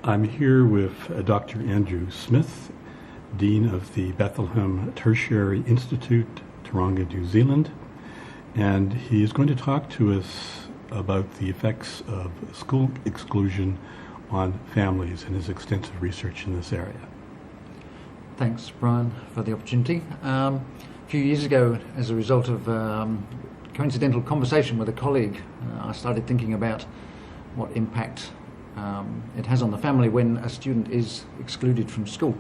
I'm here with Dr. Andrew Smith, Dean of the Bethlehem Tertiary Institute, Taronga, New Zealand, and he is going to talk to us about the effects of school exclusion on families and his extensive research in this area. Thanks, Brian, for the opportunity. A few years ago, as a result of coincidental conversation with a colleague, I started thinking about what impact it has on the family when a student is excluded from school,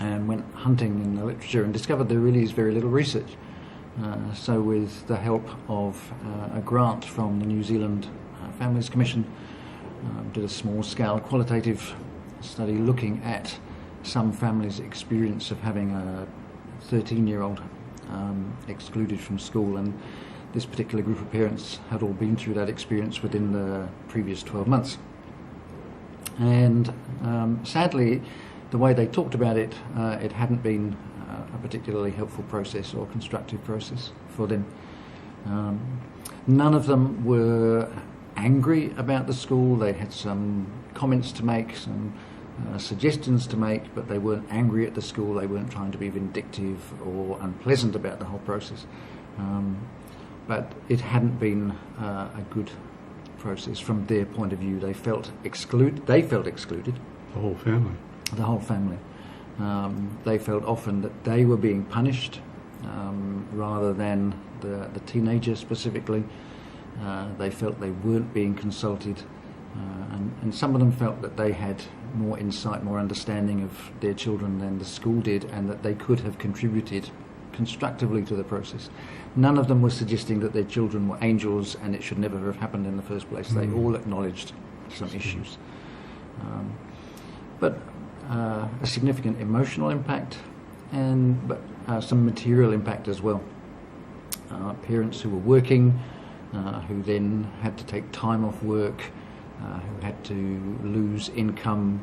and went hunting in the literature and discovered there really is very little research. So with the help of a grant from the New Zealand Families Commission, did a small-scale qualitative study looking at some families' experience of having a 13-year-old excluded from school, and this particular group of parents had all been through that experience within the previous 12 months. And sadly, the way they talked about it, it hadn't been a particularly helpful process or constructive process for them. None of them were angry about the school. They had some comments to make, some suggestions to make, but they weren't angry at the school. They weren't trying to be vindictive or unpleasant about the whole process. But it hadn't been a good process from their point of view. They felt excluded. The whole family. The whole family. They felt often that they were being punished rather than the teenager specifically. They felt they weren't being consulted, and some of them felt that they had more insight, more understanding of their children than the school did, and that they could have contributed constructively to the process. None of them were suggesting that their children were angels and it should never have happened in the first place. They all acknowledged some issues. But a significant emotional impact, but some material impact as well. Parents who were working, who then had to take time off work, who had to lose income,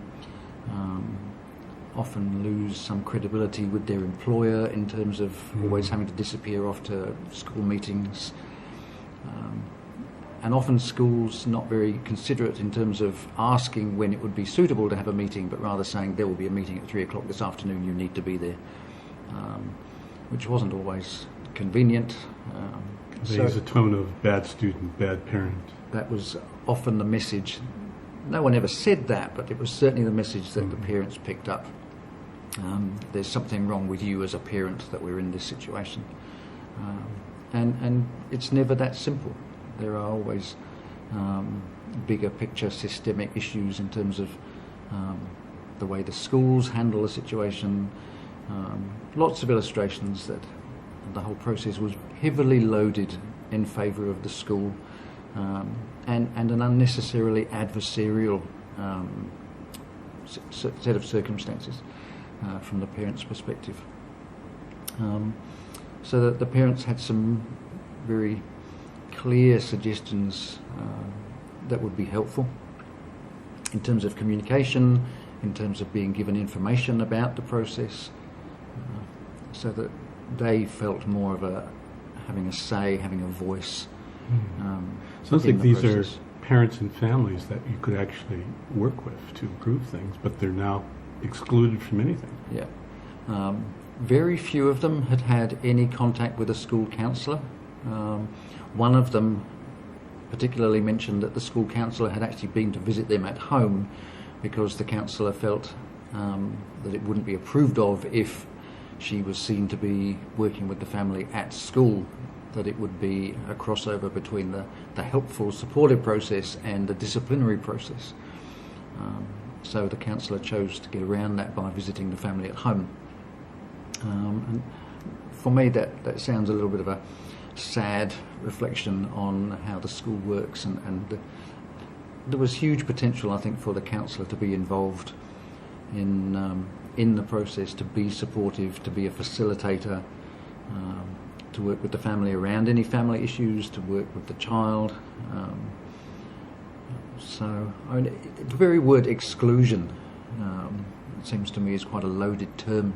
often lose some credibility with their employer in terms of always having to disappear off to school meetings. And often schools not very considerate in terms of asking when it would be suitable to have a meeting, but rather saying there will be a meeting at 3 o'clock this afternoon, you need to be there, which wasn't always convenient. There's a tone of bad student, bad parent. That was often the message. No one ever said that, but it was certainly the message that the parents picked up. There's something wrong with you as a parent that we're in this situation. And it's never that simple. There are always bigger picture systemic issues in terms of the way the schools handle the situation. Lots of illustrations that the whole process was heavily loaded in favour of the school, and an unnecessarily adversarial set of circumstances from the parents' perspective. So that the parents had some very clear suggestions that would be helpful in terms of communication, in terms of being given information about the process, so that they felt more of having a say, having a voice. Sounds like these are parents and families that you could actually work with to improve things, but they're now excluded from anything. Yeah. Very few of them had had any contact with a school counsellor. One of them particularly mentioned that the school counsellor had actually been to visit them at home because the counsellor felt that it wouldn't be approved of if she was seen to be working with the family at school, that it would be a crossover between the helpful, supportive process and the disciplinary process. So the counsellor chose to get around that by visiting the family at home. And for me, that sounds a little bit of a sad reflection on how the school works, and there was huge potential, I think, for the counsellor to be involved in the process, to be supportive, to be a facilitator, to work with the family around any family issues, to work with the child. So the very word exclusion, it seems to me, is quite a loaded term.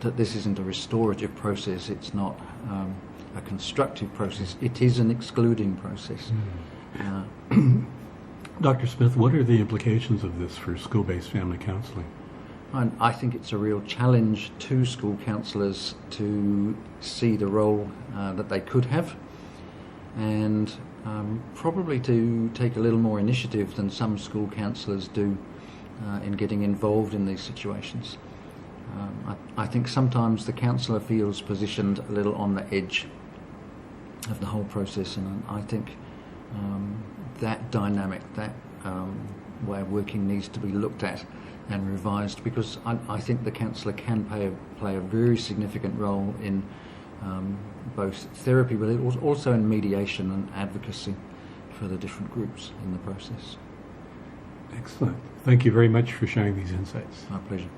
That this isn't a restorative process, it's not a constructive process, it is an excluding process. Dr. Smith, what are the implications of this for school-based family counseling? And I think it's a real challenge to school counsellors to see the role that they could have, and probably to take a little more initiative than some school counsellors do in getting involved in these situations. I think sometimes the counsellor feels positioned a little on the edge of the whole process, and I think that dynamic, that way of working needs to be looked at and revised, because I think the counsellor can play a very significant role in both therapy, but also in mediation and advocacy for the different groups in the process. Excellent. Thank you very much for sharing these insights. My pleasure.